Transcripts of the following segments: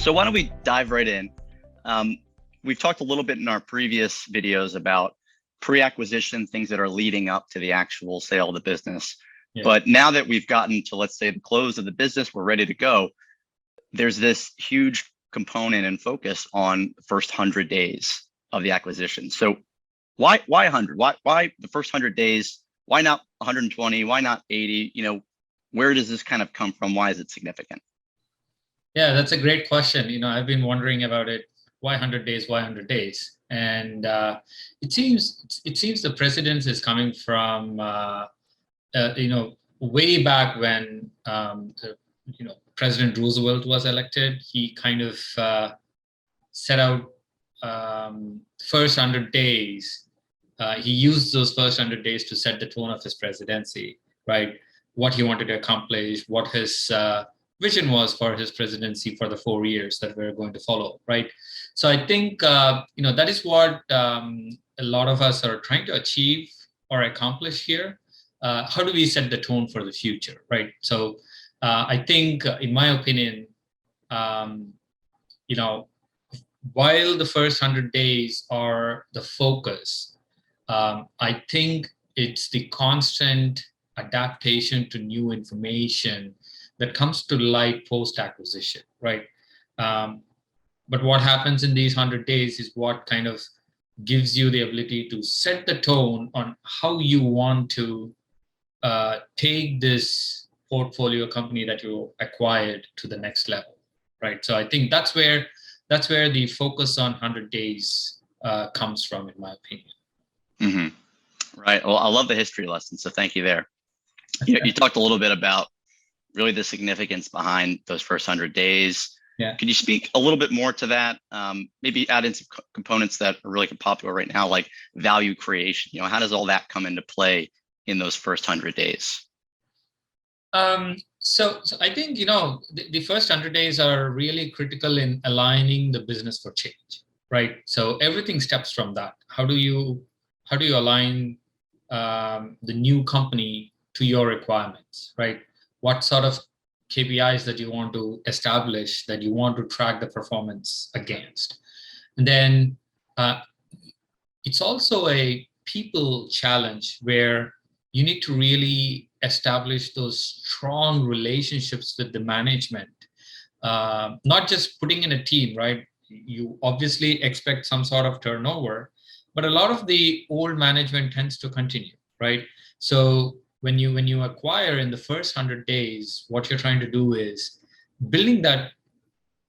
So why don't we dive right in? Um, we've talked a little bit in our previous videos about pre-acquisition, things that are leading up to the actual sale of the business. Yeah. But now that we've gotten to, let's say, the close of the business, we're ready to go. There's this huge component and focus on the first 100 days of the acquisition. So why 100? Why the first 100 days? Why not 120? Why not 80? Where does this kind of come from? Why is it significant? Yeah, that's a great question. I've been wondering about it. Why 100 days? Why 100 days? And it seems the precedence is coming from way back when President Roosevelt was elected. He kind of set out first 100 days. He used those first 100 days to set the tone of his presidency, right? What he wanted to accomplish, what his vision was for his presidency for the 4 years that we're going to follow, right? So I think, that is what a lot of us are trying to achieve or accomplish here. How do we set the tone for the future, right? So I think, in my opinion, while the first 100 days are the focus, I think it's the constant adaptation to new information that comes to light post-acquisition, right? But what happens in these 100 days is what kind of gives you the ability to set the tone on how you want to take this portfolio company that you acquired to the next level, right? So I think that's where the focus on 100 days comes from, in my opinion. Mm-hmm. Right. Well, I love the history lesson, so thank you there. You talked a little bit about really the significance behind those first 100 days. Yeah. Could you speak a little bit more to that? Maybe add in some components that are really popular right now, like value creation. How does all that come into play in those first 100 days? So I think, the first 100 days are really critical in aligning the business for change, right? So everything steps from that. How do you align the new company to your requirements, right? What sort of KPIs that you want to establish, that you want to track the performance against? And then it's also a people challenge where you need to really establish those strong relationships with the management, not just putting in a team, right? You obviously expect some sort of turnover, but a lot of the old management tends to continue, right? So when you acquire in the first 100 days, what you're trying to do is building that,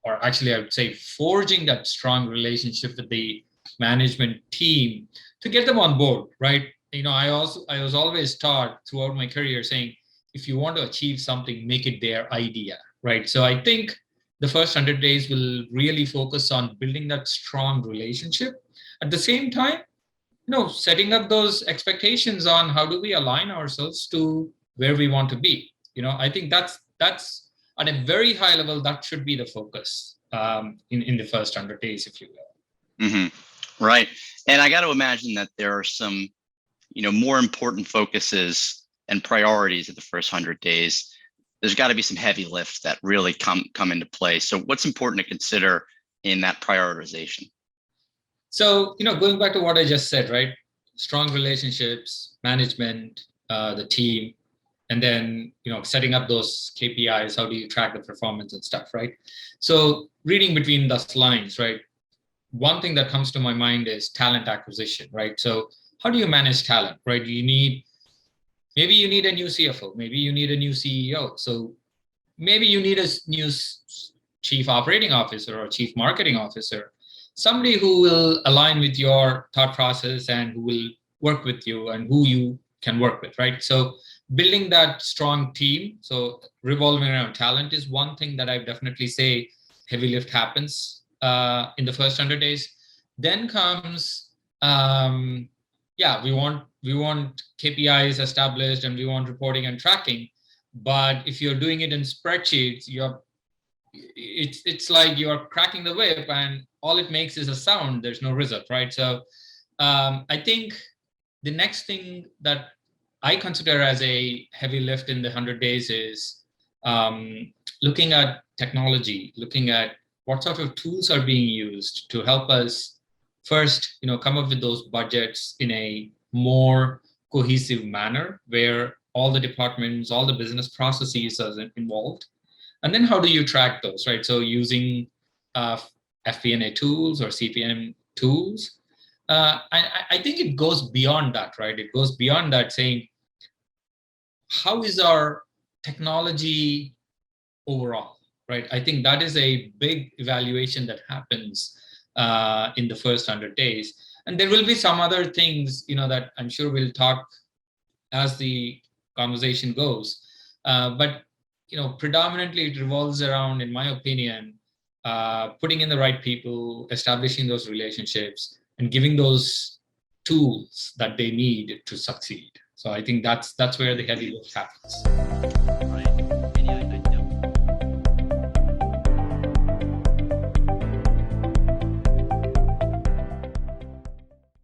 or actually I would say forging that strong relationship with the management team to get them on board, right? I was always taught throughout my career saying, if you want to achieve something, make it their idea, right? So I think the first 100 days will really focus on building that strong relationship. At the same time, setting up those expectations on how do we align ourselves to where we want to be. I think that's at a very high level, that should be the focus in the first 100 days, if you will. Mm-hmm. Right. And I got to imagine that there are some more important focuses and priorities of the first 100 days. There's got to be some heavy lifts that really come into play. So what's important to consider in that prioritization? So, going back to what I just said, right? Strong relationships, management, the team, and then, setting up those KPIs. How do you track the performance and stuff, right? So reading between those lines, right? One thing that comes to my mind is talent acquisition, right? So how do you manage talent, right? Maybe you need a new CFO, maybe you need a new CEO. So maybe you need a new chief operating officer or chief marketing officer, somebody who will align with your thought process and who will work with you and who you can work with, right? So building that strong team, so revolving around talent is one thing that I definitely say heavy lift happens in the first 100 days. Then comes, we want KPIs established and we want reporting and tracking. But if you're doing it in spreadsheets, it's like you're cracking the whip and all it makes is a sound. There's no result, right? So I think the next thing that I consider as a heavy lift in the 100 days is looking at technology, looking at what sort of tools are being used to help us first, come up with those budgets in a more cohesive manner where all the departments, all the business processes are involved. And then how do you track those, right? So using FP&A tools or CPM tools. I think it goes beyond that, right? It goes beyond that, saying, how is our technology overall, right? I think that is a big evaluation that happens in the first 100 days. And there will be some other things, that I'm sure we'll talk as the conversation goes. But predominantly it revolves around, in my opinion, putting in the right people, establishing those relationships, and giving those tools that they need to succeed. So I think that's where the heavy lift happens.